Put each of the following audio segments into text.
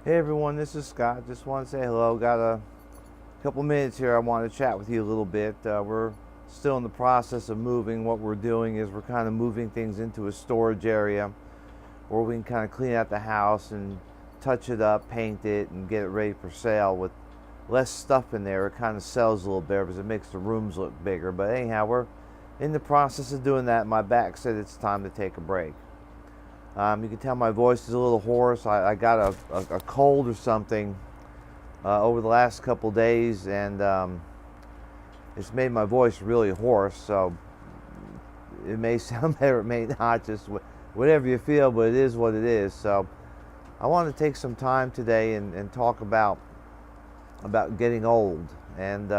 Hey everyone, this is Scott. Just want to say hello. Got a couple minutes here. I want to chat with you a little bit. We're still in the process of moving. What we're doing is we're kind of moving things into a storage area where we can kind of clean out the house and touch it up, paint it, and get it ready for sale with less stuff in there. It kind of sells a little better because it makes the rooms look bigger. But anyhow, we're in the process of doing that. My back said it's time to take a break. You can tell my voice is a little hoarse. I got a cold or something over the last couple days, and it's made my voice really hoarse. So it may sound better, it may not. Just whatever you feel, but it is what it is. So I want to take some time today and talk about getting old. And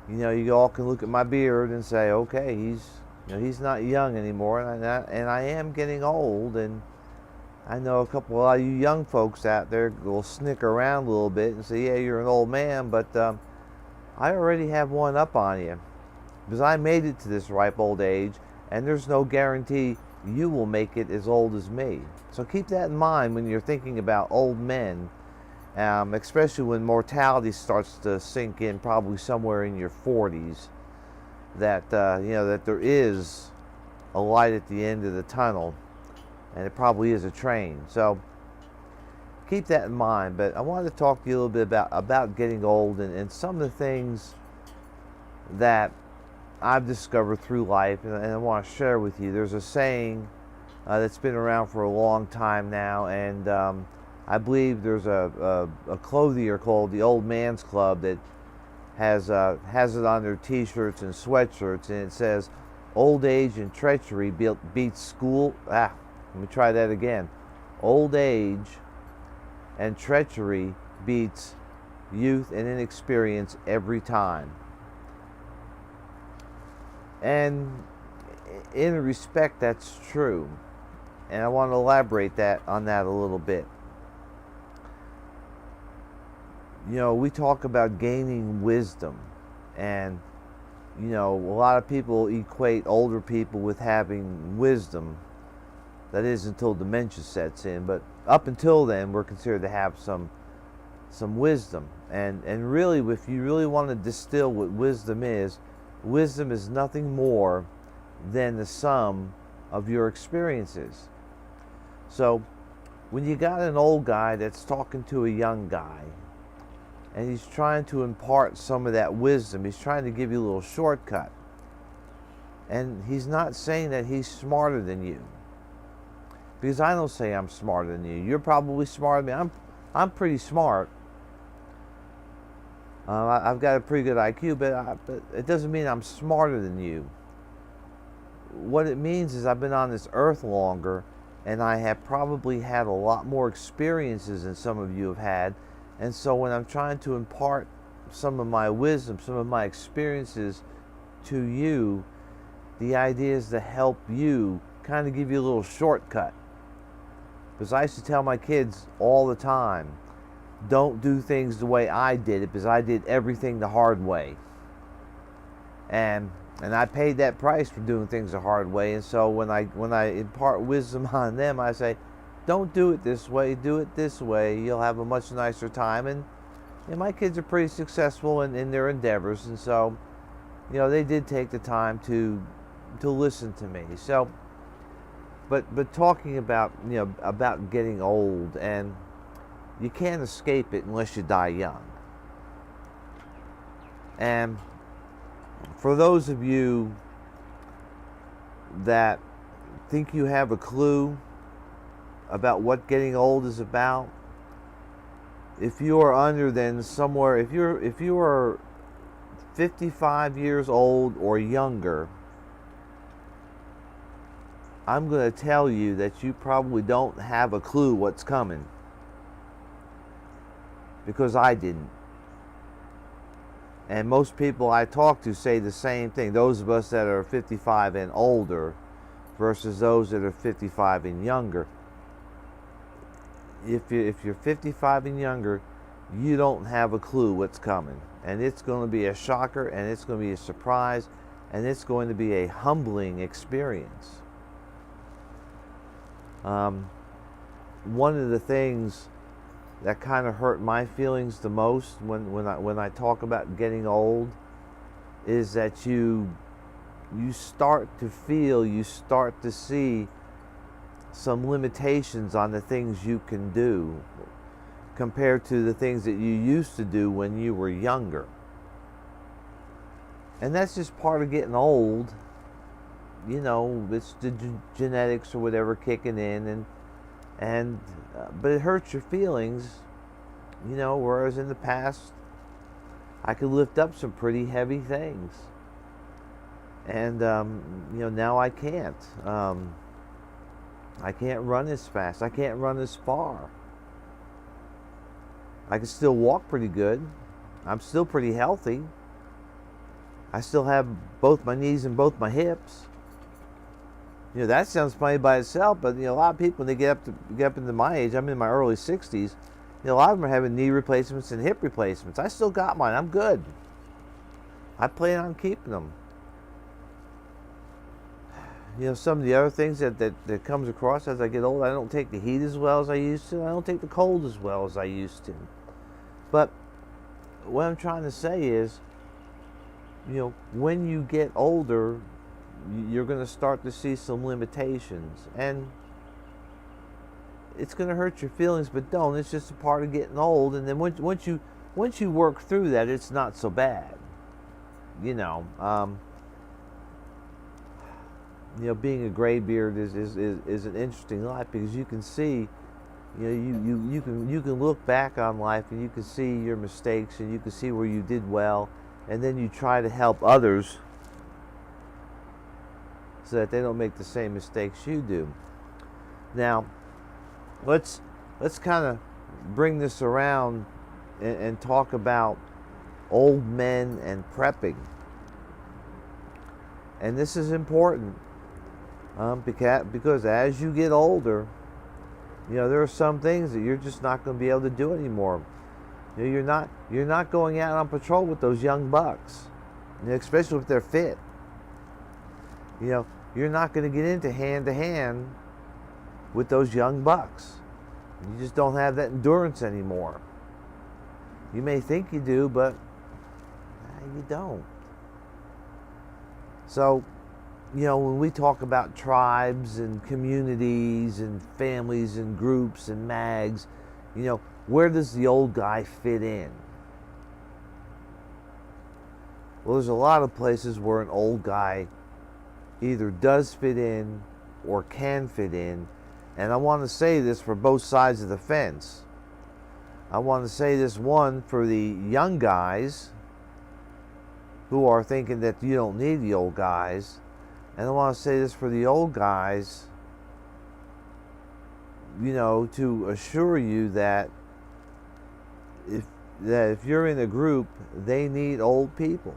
you all can look at my beard and say, okay, he's not young anymore, and I am getting old, and I know a lot of you young folks out there will snicker around a little bit and say, yeah, you're an old man, but I already have one up on you because I made it to this ripe old age, and there's no guarantee you will make it as old as me. So keep that in mind when you're thinking about old men, especially when mortality starts to sink in, probably somewhere in your 40s. That that there is a light at the end of the tunnel, and it probably is a train. So keep that in mind. But I wanted to talk to you a little bit about getting old and some of the things that I've discovered through life, and I want to share with you. There's a saying that's been around for a long time now, and I believe there's a clothier called the Old Man's Club that has it on their T-shirts and sweatshirts, and it says, "Old age and treachery beats school." Let me try that again. Old age and treachery beats youth and inexperience every time. And in a respect, that's true. And I want to elaborate on that a little bit. We talk about gaining wisdom, and a lot of people equate older people with having wisdom. That is until dementia sets in, but up until then, we're considered to have some wisdom. And really, if you really want to distill what wisdom is nothing more than the sum of your experiences. So when you got an old guy that's talking to a young guy, and he's trying to impart some of that wisdom, he's trying to give you a little shortcut, and he's not saying that he's smarter than you, because I don't say I'm smarter than you. You're probably smarter than me. I'm pretty smart. I've got a pretty good IQ, but it doesn't mean I'm smarter than you. What it means is I've been on this earth longer, and I have probably had a lot more experiences than some of you have had. And so when I'm trying to impart some of my wisdom, some of my experiences to you, the idea is to help you, kind of give you a little shortcut. Because I used to tell my kids all the time, don't do things the way I did it, because I did everything the hard way. And I paid that price for doing things the hard way. And so when I impart wisdom on them, I say, don't do it this way, do it this way. You'll have a much nicer time. And my kids are pretty successful in their endeavors, and so they did take the time to listen to me. So but talking about about getting old, and you can't escape it unless you die young. And for those of you that think you have a clue about what getting old is about, if you are under then somewhere, if you are 55 years old or younger, I'm going to tell you that you probably don't have a clue what's coming, because I didn't. And most people I talk to say the same thing. Those of us that are 55 and older versus those that are 55 and younger. If you're 55 and younger, you don't have a clue what's coming. And it's going to be a shocker, and it's going to be a surprise, and it's going to be a humbling experience. one of the things that kind of hurt my feelings the most when I talk about getting old is that you start to feel, you start to see some limitations on the things you can do compared to the things that you used to do when you were younger. And that's just part of getting old. You know, it's the genetics or whatever kicking in, but it hurts your feelings, you know, whereas in the past I could lift up some pretty heavy things. And, you know, now I can't. I can't run as fast. I can't run as far. I can still walk pretty good. I'm still pretty healthy. I still have both my knees and both my hips. You know, that sounds funny by itself, but, you know, a lot of people, when they get up into my age, I'm in my early 60s, you know, a lot of them are having knee replacements and hip replacements. I still got mine. I'm good. I plan on keeping them. You know, some of the other things that comes across as I get older, I don't take the heat as well as I used to. I don't take the cold as well as I used to. But what I'm trying to say is, you know, when you get older, you're going to start to see some limitations. And it's going to hurt your feelings, but don't. It's just a part of getting old. And then once you work through that, it's not so bad. You know, being a graybeard is an interesting life, because you can see, you know, you can look back on life and you can see your mistakes and you can see where you did well, and then you try to help others so that they don't make the same mistakes you do. Now, let's kind of bring this around and talk about old men and prepping. And this is important because as you get older, you know, there are some things that you're just not going to be able to do anymore. You know, you're not going out on patrol with those young bucks, you know, especially if they're fit. You know, you're not going to get into hand-to-hand with those young bucks. You just don't have that endurance anymore. You may think you do, but you don't. So, you know, when we talk about tribes and communities and families and groups and mags, you know, where does the old guy fit in? Well, there's a lot of places where an old guy either does fit in or can fit in. And I want to say this for both sides of the fence. I want to say this, one, for the young guys who are thinking that you don't need the old guys. And I want to say this for the old guys, you know, to assure you that if you're in a group, they need old people.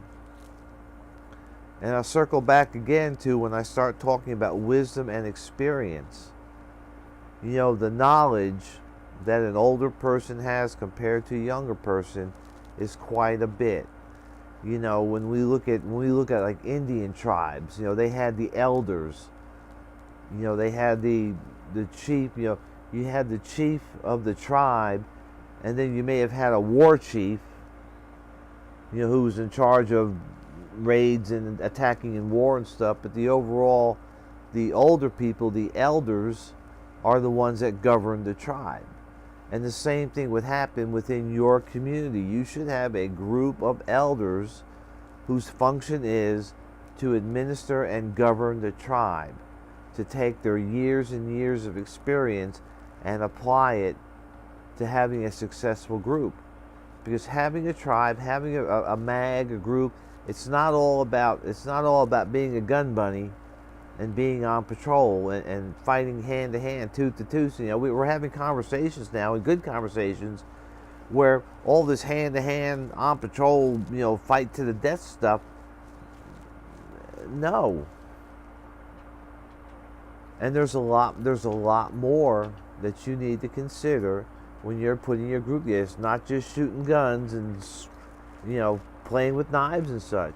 And I'll circle back again to when I start talking about wisdom and experience. You know, the knowledge that an older person has compared to a younger person is quite a bit. You know, when we look at like Indian tribes, you know, they had the elders. You know, they had the chief. You know, you had the chief of the tribe, and then you may have had a war chief, you know, who was in charge of raids and attacking in war and stuff. But the older people, the elders, are the ones that govern the tribe. And the same thing would happen within your community. You should have a group of elders whose function is to administer and govern the tribe, to take their years and years of experience and apply it to having a successful group. Because having a tribe, having a mag, a group, it's not all about being a gun bunny and being on patrol and fighting hand to hand, tooth to tooth. You know, we're having conversations now, and good conversations, where all this hand to hand, on patrol, you know, fight to the death stuff. No. And there's a lot more that you need to consider when you're putting your group together. It's not just shooting guns and, you know, playing with knives and such.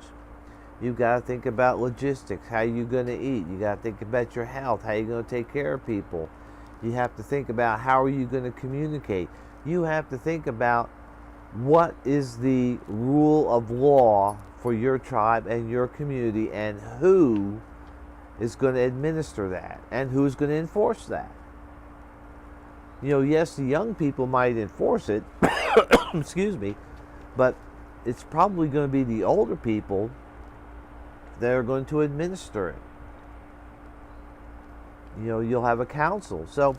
You've got to think about logistics, how you're going to eat. You got to think about your health, how you're going to take care of people. You have to think about how are you going to communicate. You have to think about what is the rule of law for your tribe and your community, and who is going to administer that and who's going to enforce that. Yes, the young people might enforce it, excuse me, but it's probably going to be the older people that are going to administer it. You'll have a council. So,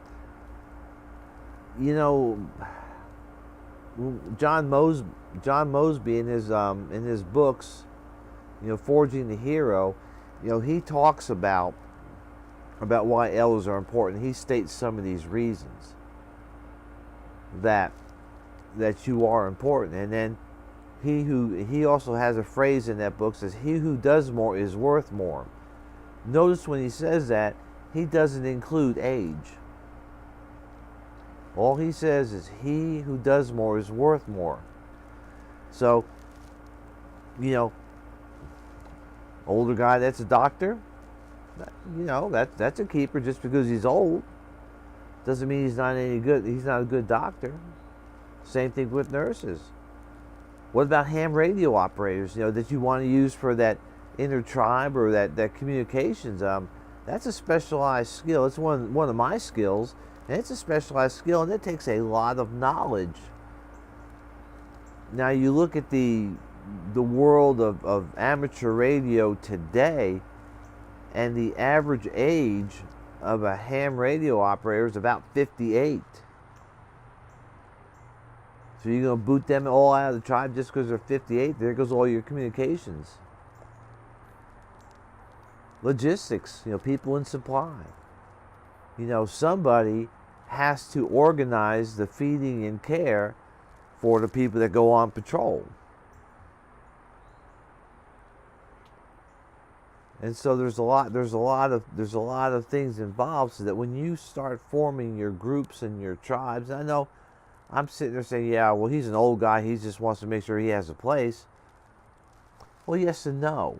John Mosby in his books, Forging the Hero, he talks about why elders are important. He states some of these reasons that you are important. And then he also has a phrase in that book, says, "He who does more is worth more." Notice when he says that, he doesn't include age. All he says is, he who does more is worth more. So, older guy that's a doctor, that's a keeper. Just because he's old doesn't mean he's not any good. He's not a good doctor. Same thing with nurses. What about ham radio operators, that you want to use for that inner tribe or that communications? That's a specialized skill. It's one of my skills, and it's a specialized skill, and it takes a lot of knowledge. Now you look at the world of amateur radio today, and the average age of a ham radio operator is about 58. So you're going to boot them all out of the tribe just because they're 58? There goes all your communications. Logistics, people in supply. Somebody has to organize the feeding and care for the people that go on patrol. And so there's a lot of things involved, so that when you start forming your groups and your tribes, I know I'm sitting there saying, yeah, well, he's an old guy, he just wants to make sure he has a place. Well, yes and no.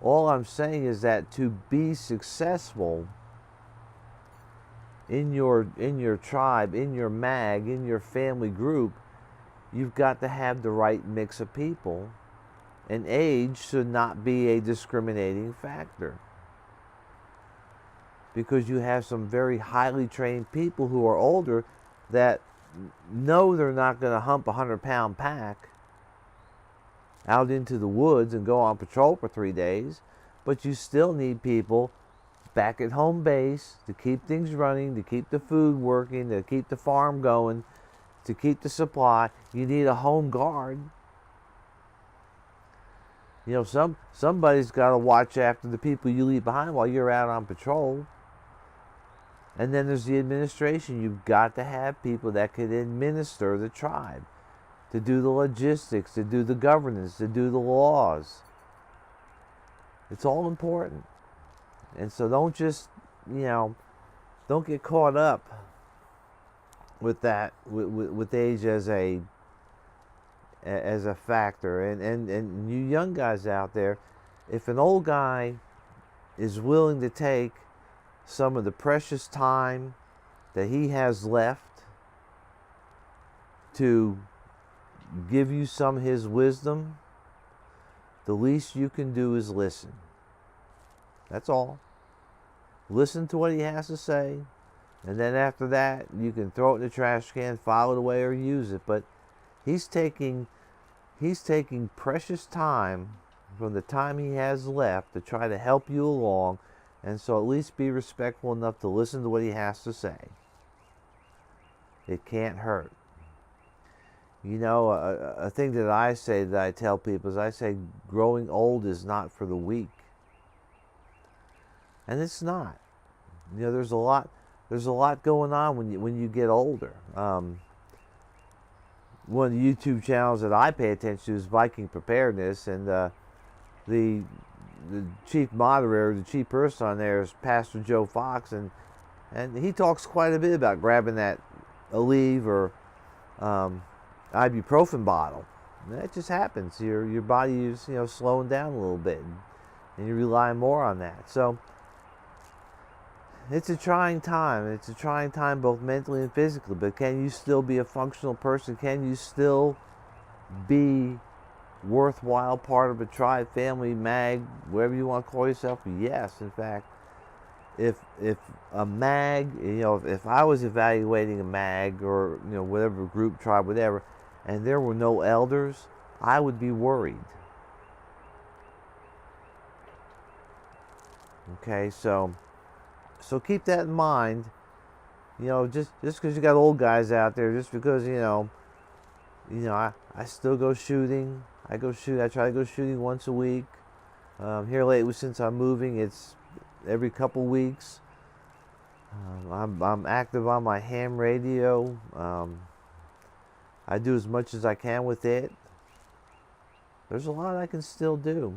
All I'm saying is that to be successful in your tribe, in your mag, in your family group, you've got to have the right mix of people, and age should not be a discriminating factor, because you have some very highly trained people who are older that know they're not going to hump a 100-pound pack out into the woods and go on patrol for 3 days, but you still need people back at home base to keep things running, to keep the food working, to keep the farm going, to keep the supply. You need a home guard. Somebody's got to watch after the people you leave behind while you're out on patrol. And then there's the administration. You've got to have people that can administer the tribe, to do the logistics, to do the governance, to do the laws. It's all important. And so don't just, don't get caught up with that, with age as a factor. And you young guys out there, if an old guy is willing to take some of the precious time that he has left to give you some of his wisdom, the least you can do is listen. That's all. Listen to what he has to say, and then after that, you can throw it in the trash can, file it away, or use it. But he's taking precious time from the time he has left to try to help you along, and so at least be respectful enough to listen to what he has to say. It can't hurt. A thing that I say, that I tell people, is I say growing old is not for the weak. And it's not. There's a lot going on when you get older. One of the YouTube channels that I pay attention to is Viking Preparedness, and the chief moderator, the chief person on there, is Pastor Joe Fox, and he talks quite a bit about grabbing that Aleve or ibuprofen bottle. And that just happens. Your body is slowing down a little bit, and you rely more on that. So it's a trying time. It's a trying time both mentally and physically. But can you still be a functional person? Can you still be worthwhile part of a tribe, family, mag, whatever you want to call yourself? Yes, in fact, if a mag, if I was evaluating a mag or whatever group, tribe, whatever, and there were no elders, I would be worried. Okay, so keep that in mind. Just because you got old guys out there, just because I still go shooting. I try to go shooting once a week. Here lately, since I'm moving, it's every couple weeks. I'm active on my ham radio. I do as much as I can with it. There's a lot I can still do,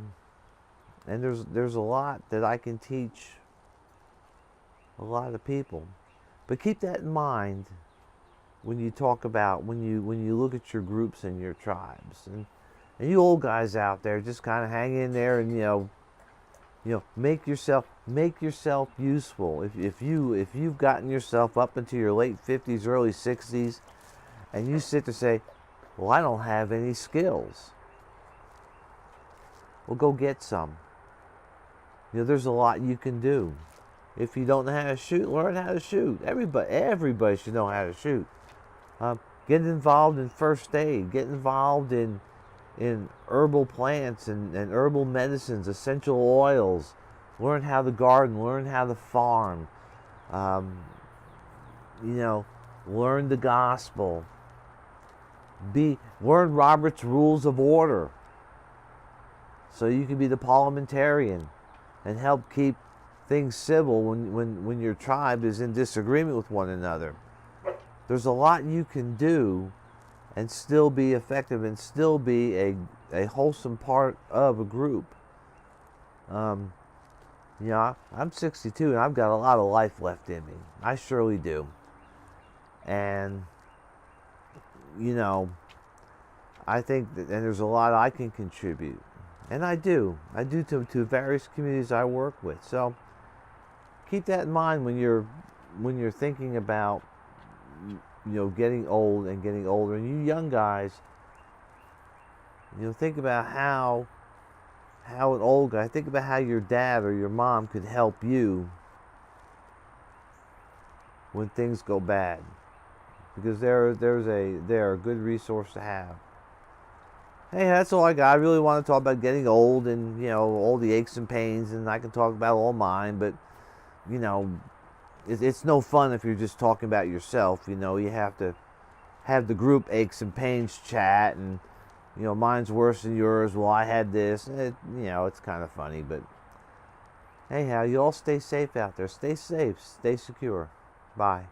and there's a lot that I can teach a lot of people. But keep that in mind when you talk about when you look at your groups and your tribes, and you old guys out there, just kind of hang in there and make yourself useful. If you've gotten yourself up into your late 50s, early 60s, and you sit to say, well, I don't have any skills. Well, go get some. There's a lot you can do. If you don't know how to shoot, learn how to shoot. Everybody should know how to shoot. Get involved in first aid. Get involved in herbal plants and herbal medicines, essential oils. Learn how to garden. Learn how to farm. Learn the gospel. Learn Robert's Rules of Order, so you can be the parliamentarian and help keep things civil when your tribe is in disagreement with one another. There's a lot you can do and still be effective and still be a wholesome part of a group. I'm 62 and I've got a lot of life left in me. I surely do. And I think that, and there's a lot I can contribute, and I do to various communities I work with. So keep that in mind when you're thinking about getting old and getting older. And you young guys, think about how an old guy, think about how your dad or your mom could help you when things go bad, because they're a good resource to have. Hey, that's all I got. I really want to talk about getting old and all the aches and pains, and I can talk about all mine, but it's no fun if you're just talking about yourself. You have to have the group aches and pains chat, and mine's worse than yours. Well, I had this. It's kind of funny, but anyhow, you all stay safe out there. Stay safe. Stay secure. Bye.